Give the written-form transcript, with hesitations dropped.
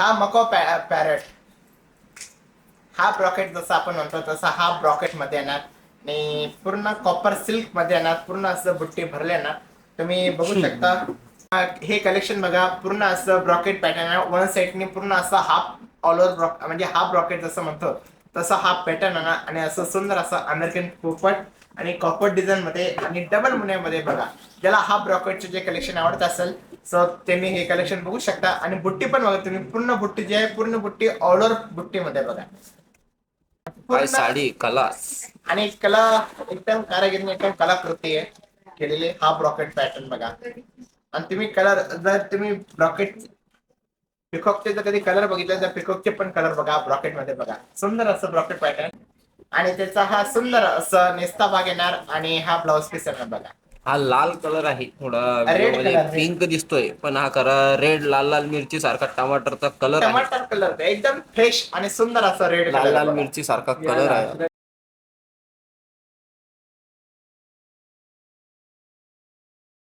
हा मको पॅरेट, हा ब्रॉकेट जसा आपण म्हणतो तसा हा ब्रॉकेट मध्ये येणार आणि पूर्ण कॉपर सिल्क मध्ये येणार, पूर्ण असं बुट्टी भरले येणार. तुम्ही बघू शकता हे कलेक्शन बघा, पूर्ण असं ब्रॉकेट पॅटर्न आहे. वन साइडने पूर्ण असं हाफ ऑल ओव्हर ब्रॉक म्हणजे हाफ ब्रॉकेट जसं म्हणतो तसं हाफ पॅटर्न आहे आणि असं सुंदर असं अमेरिकन पोपट आणि कॉपर डिझाईन मध्ये आणि डबल मुन्यामध्ये बघा. ज्याला हाफ ब्रॉकेटचे जे कलेक्शन आवडत असेल सो त्यांनी हे कलेक्शन बघू शकता. आणि बुट्टी पण बघा तुम्ही, पूर्ण बुट्टी जी आहे पूर्ण बुट्टी ऑल ओव्हर बुट्टीमध्ये बघा. काय पूर्ण साडी कलास. आणि कला एकदम कारागिरीने एकदम कलाकृती आहे केलेली. हा ब्रॉकेट पॅटर्न बघा. आणि तुम्ही कलर जर तुम्ही ब्रॉकेट पिकॉकचे जर कधी कलर बघितले तर पिकॉकचे पण कलर बघा ब्रॉकेट मध्ये बघा. सुंदर असं ब्रॉकेट पॅटर्न आणि त्याचा हा सुंदर असं नेस्ता भाग येणार आणि हा ब्लाउज पीस येणार बघा. हा लाल कलर आहे, थोडा व्हिडिओ रेड मध्ये कलर, रेड पिंक दिसतोय पण हा खरा रेड लाल लाल मिरची सारखा टमाटरचा कलर आहे. टमाटर कलर एकदम फ्रेश आणि सुंदर असा रेड लाल कलर लाल बघा. मिरची सारखा कलर आहे.